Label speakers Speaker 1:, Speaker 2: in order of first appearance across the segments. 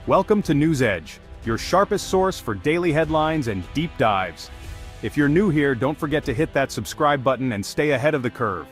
Speaker 1: Welcome to News Edge, your sharpest source for daily headlines and deep dives. If you're new here, don't forget to hit that subscribe button and stay ahead of the curve.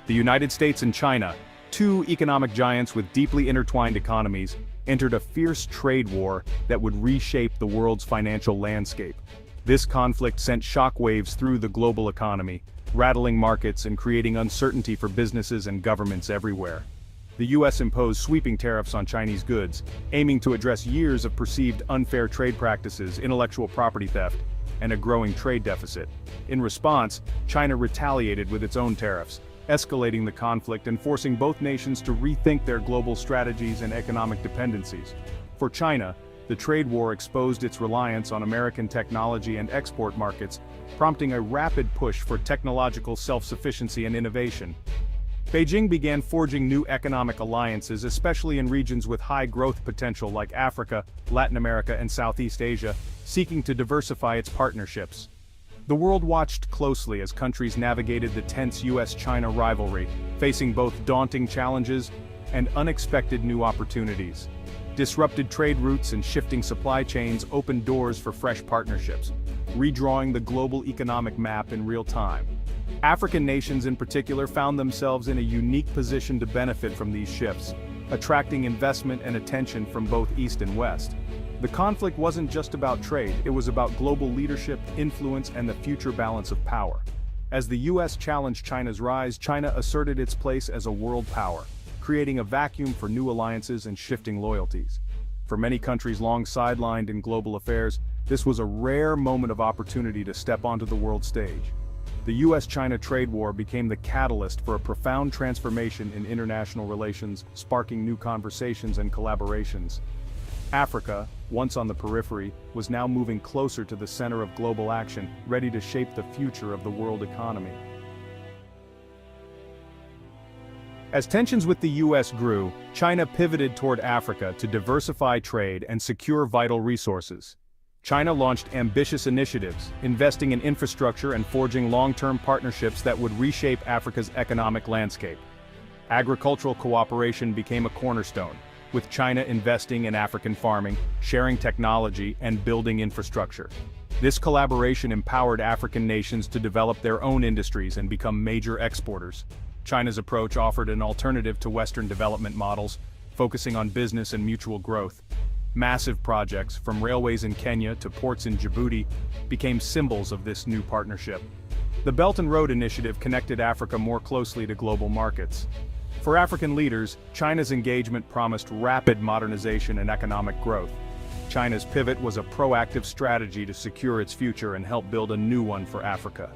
Speaker 1: The United States and China, two economic giants with deeply intertwined economies, entered a fierce trade war that would reshape the world's financial landscape. This conflict sent shockwaves through the global economy, rattling markets and creating uncertainty for businesses and governments everywhere. The U.S. imposed sweeping tariffs on Chinese goods, aiming to address years of perceived unfair trade practices, intellectual property theft, and a growing trade deficit. In response, China retaliated with its own tariffs, escalating the conflict and forcing both nations to rethink their global strategies and economic dependencies. For China, the trade war exposed its reliance on American technology and export markets, prompting a rapid push for technological self-sufficiency and innovation. Beijing began forging new economic alliances, especially in regions with high growth potential like Africa, Latin America, and Southeast Asia, seeking to diversify its partnerships. The world watched closely as countries navigated the tense US-China rivalry, facing both daunting challenges and unexpected new opportunities. Disrupted trade routes and shifting supply chains opened doors for fresh partnerships, redrawing the global economic map in real time. African nations in particular found themselves in a unique position to benefit from these shifts, attracting investment and attention from both East and West. The conflict wasn't just about trade, it was about global leadership, influence, and the future balance of power. As the US challenged China's rise, China asserted its place as a world power, creating a vacuum for new alliances and shifting loyalties. For many countries long sidelined in global affairs, this was a rare moment of opportunity to step onto the world stage. The US-China trade war became the catalyst for a profound transformation in international relations, sparking new conversations and collaborations. Africa, once on the periphery, was now moving closer to the center of global action, ready to shape the future of the world economy. As tensions with the US grew, China pivoted toward Africa to diversify trade and secure vital resources. China launched ambitious initiatives, investing in infrastructure and forging long-term partnerships that would reshape Africa's economic landscape. Agricultural cooperation became a cornerstone, with China investing in African farming, sharing technology, and building infrastructure. This collaboration empowered African nations to develop their own industries and become major exporters. China's approach offered an alternative to Western development models, focusing on business and mutual growth. Massive projects, from railways in Kenya to ports in Djibouti, became symbols of this new partnership. The Belt and Road Initiative connected Africa more closely to global markets. For African leaders, China's engagement promised rapid modernization and economic growth. China's pivot was a proactive strategy to secure its future and help build a new one for Africa.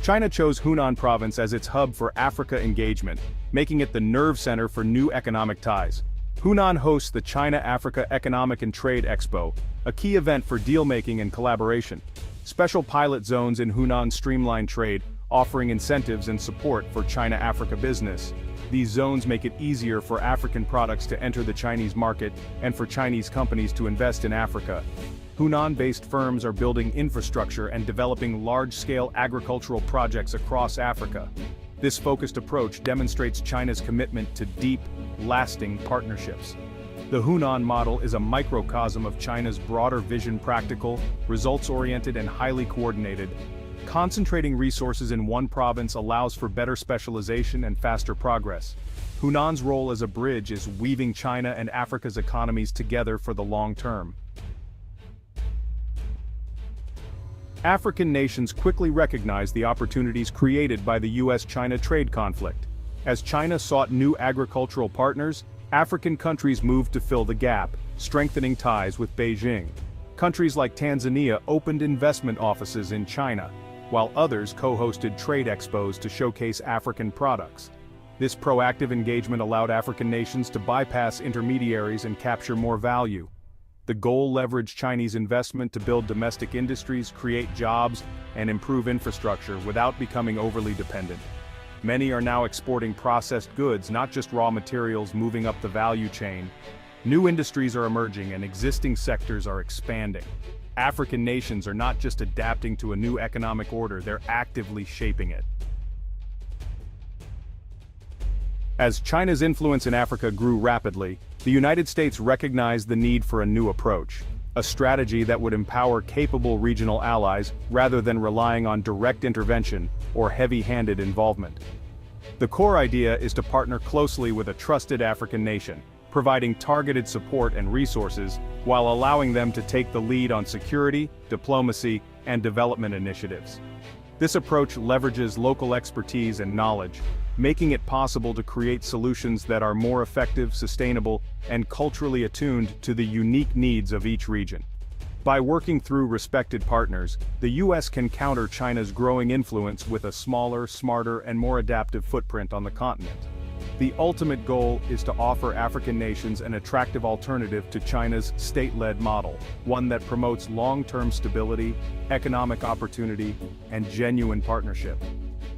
Speaker 1: China chose Hunan province as its hub for Africa engagement, making it the nerve center for new economic ties. Hunan hosts the China-Africa Economic and Trade Expo, a key event for deal-making and collaboration. Special pilot zones in Hunan streamline trade, offering incentives and support for China-Africa business. These zones make it easier for African products to enter the Chinese market and for Chinese companies to invest in Africa. Hunan-based firms are building infrastructure and developing large-scale agricultural projects across Africa. This focused approach demonstrates China's commitment to deep, lasting partnerships. The Hunan model is a microcosm of China's broader vision: practical, results-oriented, and highly coordinated. Concentrating resources in one province allows for better specialization and faster progress. Hunan's role as a bridge is weaving China and Africa's economies together for the long term. African nations quickly recognized the opportunities created by the US-China trade conflict. As China sought new agricultural partners, African countries moved to fill the gap, strengthening ties with Beijing. Countries like Tanzania opened investment offices in China, while others co-hosted trade expos to showcase African products. This proactive engagement allowed African nations to bypass intermediaries and capture more value. The goal leveraged Chinese investment to build domestic industries, create jobs, and improve infrastructure without becoming overly dependent. Many are now exporting processed goods, not just raw materials, moving up the value chain. New industries are emerging and existing sectors are expanding. African nations are not just adapting to a new economic order, they're actively shaping it. As China's influence in Africa grew rapidly, the United States recognized the need for a new approach, a strategy that would empower capable regional allies rather than relying on direct intervention or heavy-handed involvement. The core idea is to partner closely with a trusted African nation, providing targeted support and resources while allowing them to take the lead on security, diplomacy, and development initiatives. This approach leverages local expertise and knowledge, making it possible to create solutions that are more effective, sustainable, and culturally attuned to the unique needs of each region. By working through respected partners, the U.S. can counter China's growing influence with a smaller, smarter, and more adaptive footprint on the continent. The ultimate goal is to offer African nations an attractive alternative to China's state-led model, one that promotes long-term stability, economic opportunity, and genuine partnership.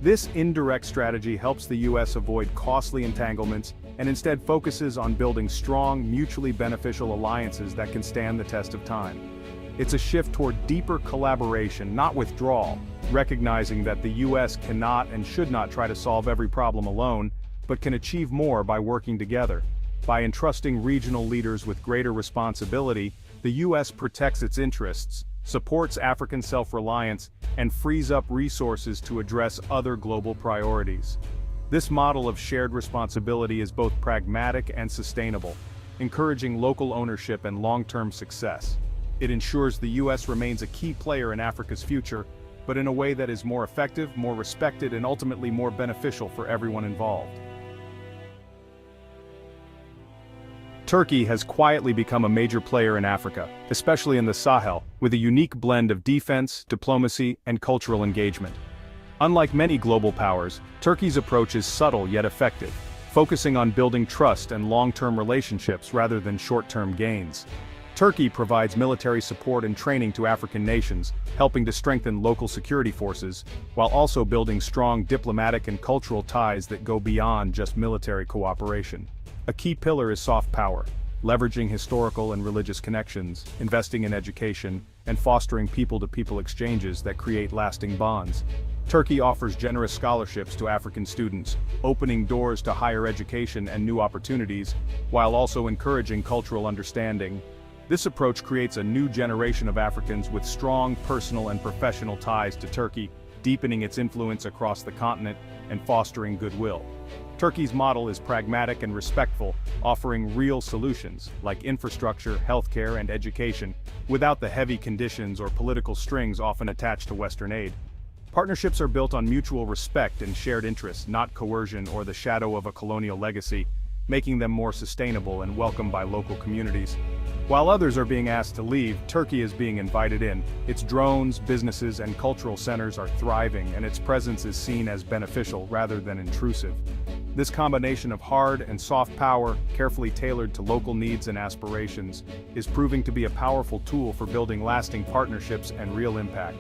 Speaker 1: This indirect strategy helps the U.S. avoid costly entanglements and instead focuses on building strong, mutually beneficial alliances that can stand the test of time. It's a shift toward deeper collaboration, not withdrawal, recognizing that the U.S. cannot and should not try to solve every problem alone, but can achieve more by working together. By entrusting regional leaders with greater responsibility, the U.S. protects its interests, supports African self-reliance, and frees up resources to address other global priorities. This model of shared responsibility is both pragmatic and sustainable, encouraging local ownership and long-term success. It ensures the U.S. remains a key player in Africa's future, but in a way that is more effective, more respected, and ultimately more beneficial for everyone involved. Turkey has quietly become a major player in Africa, especially in the Sahel, with a unique blend of defense, diplomacy, and cultural engagement. Unlike many global powers, Turkey's approach is subtle yet effective, focusing on building trust and long-term relationships rather than short-term gains. Turkey provides military support and training to African nations, helping to strengthen local security forces, while also building strong diplomatic and cultural ties that go beyond just military cooperation. A key pillar is soft power, leveraging historical and religious connections, investing in education, and fostering people-to-people exchanges that create lasting bonds. Turkey offers generous scholarships to African students, opening doors to higher education and new opportunities, while also encouraging cultural understanding. This approach creates a new generation of Africans with strong personal and professional ties to Turkey, deepening its influence across the continent and fostering goodwill. Turkey's model is pragmatic and respectful, offering real solutions, like infrastructure, healthcare, and education, without the heavy conditions or political strings often attached to Western aid. Partnerships are built on mutual respect and shared interests, not coercion or the shadow of a colonial legacy, making them more sustainable and welcomed by local communities. While others are being asked to leave, Turkey is being invited in. Its drones, businesses, and cultural centers are thriving, and its presence is seen as beneficial rather than intrusive. This combination of hard and soft power, carefully tailored to local needs and aspirations, is proving to be a powerful tool for building lasting partnerships and real impact.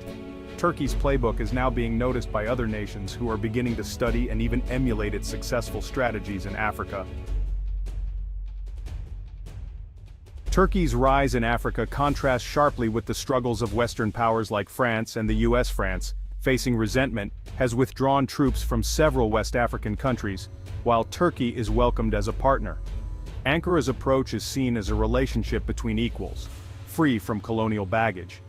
Speaker 1: Turkey's playbook is now being noticed by other nations who are beginning to study and even emulate its successful strategies in Africa. Turkey's rise in Africa contrasts sharply with the struggles of Western powers like France and the U.S. France, facing resentment, has withdrawn troops from several West African countries, while Turkey is welcomed as a partner. Ankara's approach is seen as a relationship between equals, free from colonial baggage.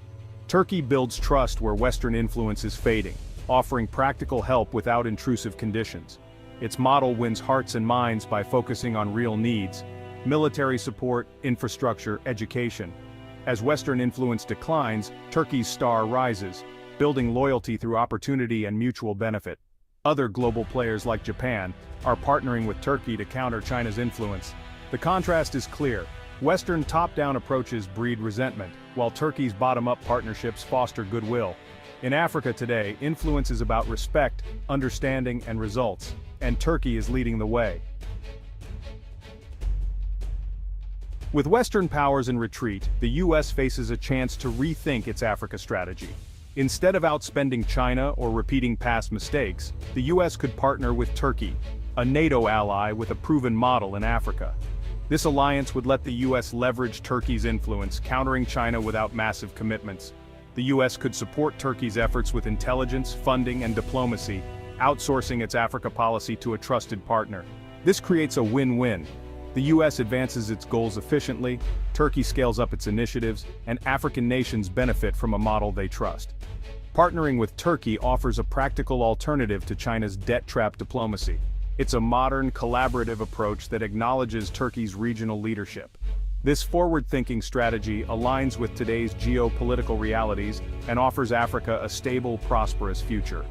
Speaker 1: Turkey builds trust where Western influence is fading, offering practical help without intrusive conditions. Its model wins hearts and minds by focusing on real needs: military support, infrastructure, education. As Western influence declines, Turkey's star rises, building loyalty through opportunity and mutual benefit. Other global players like Japan are partnering with Turkey to counter China's influence. The contrast is clear. Western top-down approaches breed resentment, while Turkey's bottom-up partnerships foster goodwill. In Africa today, influence is about respect, understanding, and results, and Turkey is leading the way. With Western powers in retreat, the U.S. faces a chance to rethink its Africa strategy. Instead of outspending China or repeating past mistakes, the U.S. could partner with Turkey, a NATO ally with a proven model in Africa. This alliance would let the U.S. leverage Turkey's influence, countering China without massive commitments. The U.S. could support Turkey's efforts with intelligence, funding, and diplomacy, outsourcing its Africa policy to a trusted partner. This creates a win-win. The US advances its goals efficiently, Turkey scales up its initiatives, and African nations benefit from a model they trust. Partnering with Turkey offers a practical alternative to China's debt-trap diplomacy. It's a modern, collaborative approach that acknowledges Turkey's regional leadership. This forward-thinking strategy aligns with today's geopolitical realities and offers Africa a stable, prosperous future.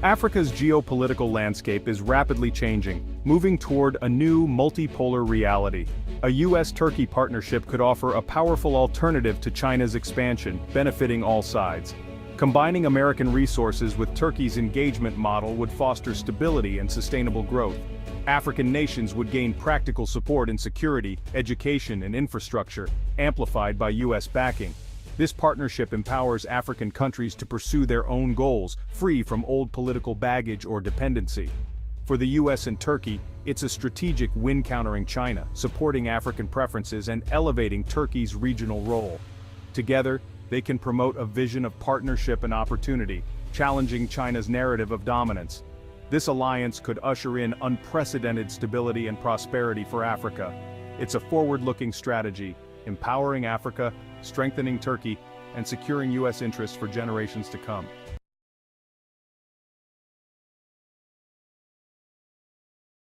Speaker 1: Africa's geopolitical landscape is rapidly changing, moving toward a new multipolar reality. A US-Turkey partnership could offer a powerful alternative to China's expansion, benefiting all sides. Combining American resources with Turkey's engagement model would foster stability and sustainable growth. African nations would gain practical support in security, education, and infrastructure, amplified by US backing. This partnership empowers African countries to pursue their own goals, free from old political baggage or dependency. For the US and Turkey, it's a strategic win countering China, supporting African preferences and elevating Turkey's regional role. Together, they can promote a vision of partnership and opportunity, challenging China's narrative of dominance. This alliance could usher in unprecedented stability and prosperity for Africa. It's a forward-looking strategy, empowering Africa, strengthening Turkey, and securing US interests for generations to come.